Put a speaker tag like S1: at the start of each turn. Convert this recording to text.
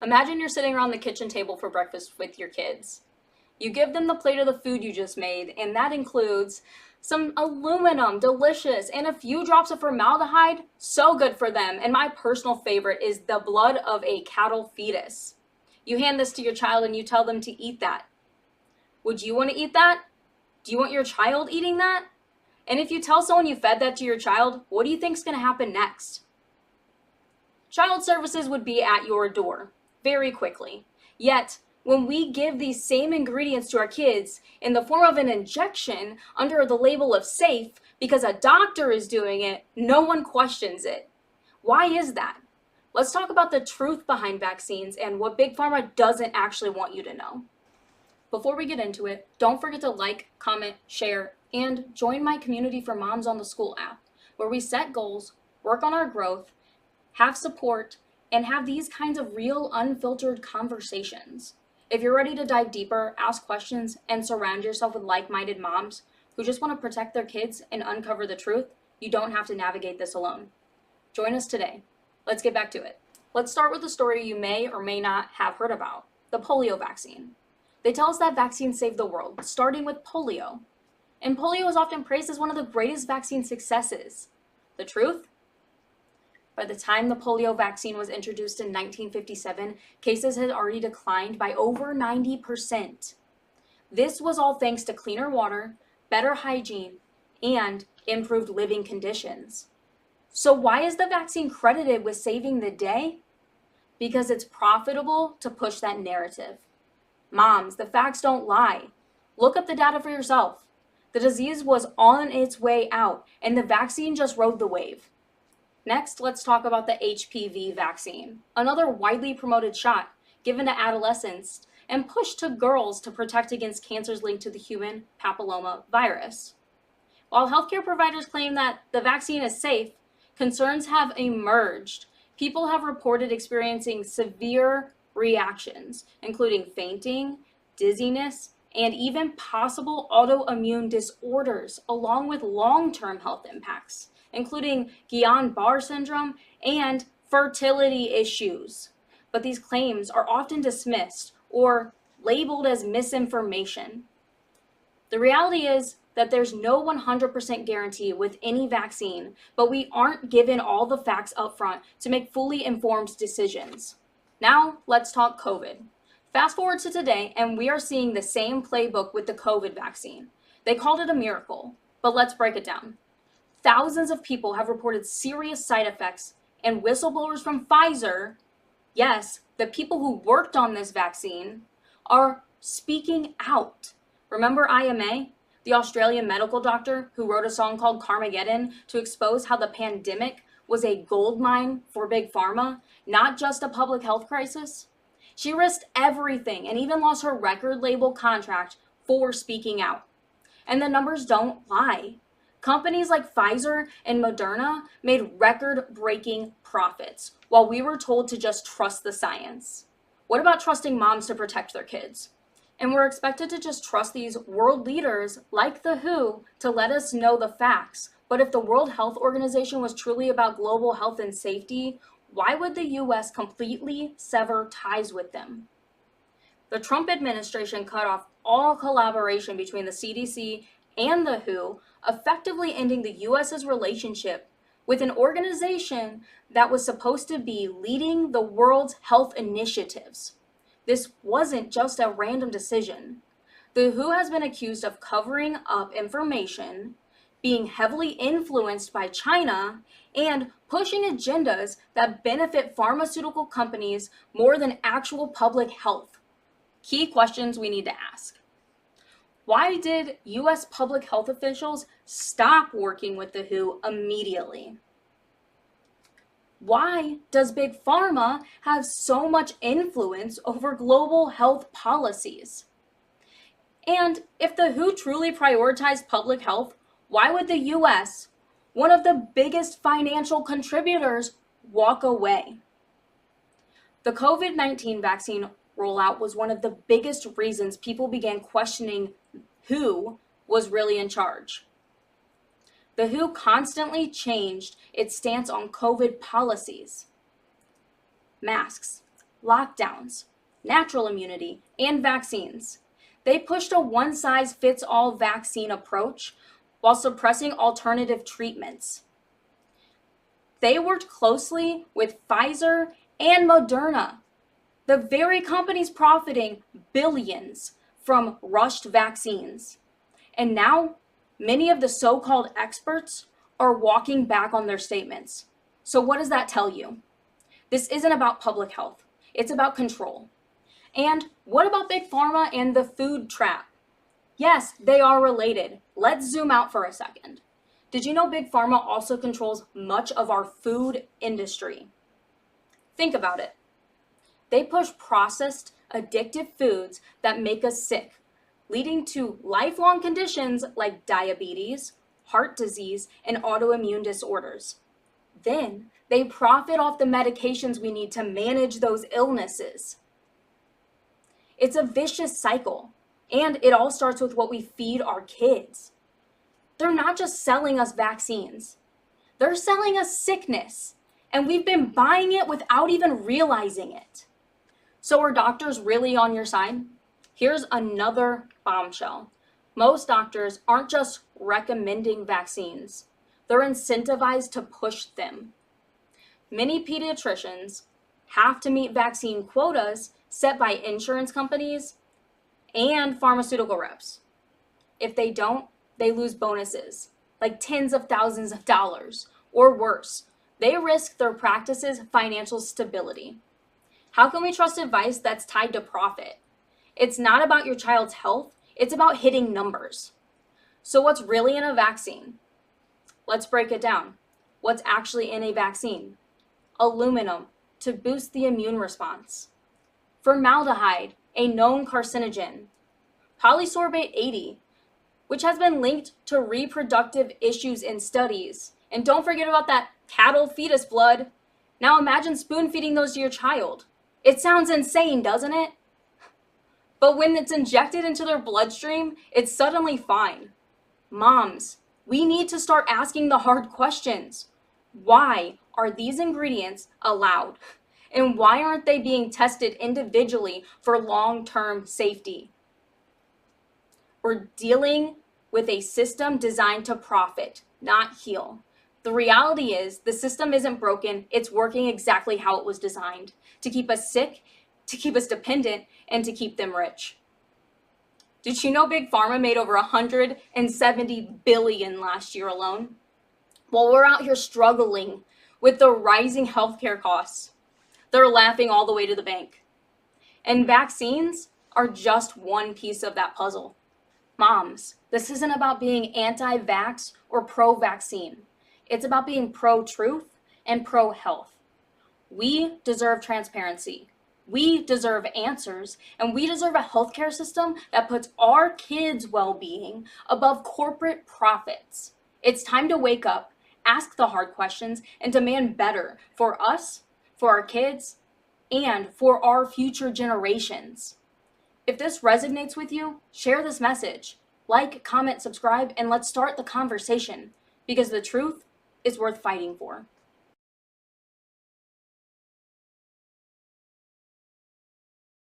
S1: Imagine you're sitting around the kitchen table for breakfast with your kids. You give them the plate of the food you just made, and that includes some aluminum, delicious, and a few drops of formaldehyde, so good for them. And my personal favorite is the blood of a cattle fetus. You hand this to your child and you tell them to eat that. Would you want to eat that? Do you want your child eating that? And if you tell someone you fed that to your child, what do you think is going to happen next? Child services would be at your door very quickly. Yet, when we give these same ingredients to our kids in the form of an injection under the label of safe because a doctor is doing it, no one questions it. Why is that? Let's talk about the truth behind vaccines and what Big Pharma doesn't actually want you to know. Before we get into it, don't forget to like, comment, share, and join my Community for Moms on the Skool app, where we set goals, work on our growth, have support, and have these kinds of real, unfiltered conversations. If you're ready to dive deeper, ask questions, and surround yourself with like-minded moms who just want to protect their kids and uncover the truth, you don't have to navigate this alone. Join us today. Let's get back to it. Let's start with a story you may or may not have heard about, the polio vaccine. They tell us that vaccines save the world, starting with polio. And polio is often praised as one of the greatest vaccine successes. The truth? By the time the polio vaccine was introduced in 1957, cases had already declined by over 90%. This was all thanks to cleaner water, better hygiene, and improved living conditions. So why is the vaccine credited with saving the day? Because it's profitable to push that narrative. Moms, the facts don't lie. Look up the data for yourself. The disease was on its way out, and the vaccine just rode the wave. Next, let's talk about the HPV vaccine, another widely promoted shot given to adolescents and pushed to girls to protect against cancers linked to the human papilloma virus. While healthcare providers claim that the vaccine is safe, concerns have emerged. People have reported experiencing severe reactions, including fainting, dizziness, and even possible autoimmune disorders, along with long-term health impacts, including Guillain-Barré syndrome and fertility issues. But these claims are often dismissed or labeled as misinformation. The reality is that there's no 100% guarantee with any vaccine, but we aren't given all the facts up front to make fully informed decisions. Now, let's talk COVID. Fast forward to today, and we are seeing the same playbook with the COVID vaccine. They called it a miracle, but let's break it down. Thousands of people have reported serious side effects, and whistleblowers from Pfizer, yes, the people who worked on this vaccine, are speaking out. Remember IMA, the Australian medical doctor who wrote a song called Carmageddon to expose how the pandemic was a goldmine for Big Pharma, not just a public health crisis? She risked everything and even lost her record label contract for speaking out. And the numbers don't lie. Companies like Pfizer and Moderna made record-breaking profits, while we were told to just trust the science. What about trusting moms to protect their kids? And we're expected to just trust these world leaders like the WHO to let us know the facts. But if the World Health Organization was truly about global health and safety, why would the US completely sever ties with them? The Trump administration cut off all collaboration between the CDC and the WHO, effectively ending the US's relationship with an organization that was supposed to be leading the world's health initiatives. This wasn't just a random decision. The WHO has been accused of covering up information, being heavily influenced by China, and pushing agendas that benefit pharmaceutical companies more than actual public health. Key questions we need to ask. Why did US public health officials stop working with the WHO immediately? Why does Big Pharma have so much influence over global health policies? And if the WHO truly prioritized public health, why would the US, one of the biggest financial contributors, walk away? The COVID-19 vaccine rollout was one of the biggest reasons people began questioning who was really in charge. The WHO constantly changed its stance on COVID policies. Masks, lockdowns, natural immunity, and vaccines. They pushed a one-size-fits-all vaccine approach while suppressing alternative treatments. They worked closely with Pfizer and Moderna, the very companies profiting billions from rushed vaccines. And now, many of the so-called experts are walking back on their statements. So what does that tell you? This isn't about public health. It's about control. And what about Big Pharma and the food trap? Yes, they are related. Let's zoom out for a second. Did you know Big Pharma also controls much of our food industry? Think about it. They push processed, addictive foods that make us sick, leading to lifelong conditions like diabetes, heart disease, and autoimmune disorders. Then they profit off the medications we need to manage those illnesses. It's a vicious cycle, and it all starts with what we feed our kids. They're not just selling us vaccines. They're selling us sickness, and we've been buying it without even realizing it. So are doctors really on your side? Here's another bombshell. Most doctors aren't just recommending vaccines. They're incentivized to push them. Many pediatricians have to meet vaccine quotas set by insurance companies and pharmaceutical reps. If they don't, they lose bonuses, like tens of thousands of dollars, or worse, they risk their practice's financial stability. How can we trust advice that's tied to profit? It's not about your child's health, it's about hitting numbers. So what's really in a vaccine? Let's break it down. What's actually in a vaccine? Aluminum, to boost the immune response. Formaldehyde, a known carcinogen. Polysorbate 80, which has been linked to reproductive issues in studies. And don't forget about that cattle fetus blood. Now imagine spoon feeding those to your child. It sounds insane, doesn't it? But when it's injected into their bloodstream, it's suddenly fine. Moms, we need to start asking the hard questions. Why are these ingredients allowed? And why aren't they being tested individually for long-term safety? We're dealing with a system designed to profit, not heal. The reality is the system isn't broken, it's working exactly how it was designed, to keep us sick, to keep us dependent, and to keep them rich. Did you know Big Pharma made over $170 billion last year alone? While we're out here struggling with the rising healthcare costs, they're laughing all the way to the bank. And vaccines are just one piece of that puzzle. Moms, this isn't about being anti-vax or pro-vaccine. It's about being pro-truth and pro-health. We deserve transparency. We deserve answers, and we deserve a healthcare system that puts our kids' well-being above corporate profits. It's time to wake up, ask the hard questions, and demand better for us, for our kids, and for our future generations. If this resonates with you, share this message. Like, comment, subscribe, and let's start the conversation, because the truth is worth fighting for.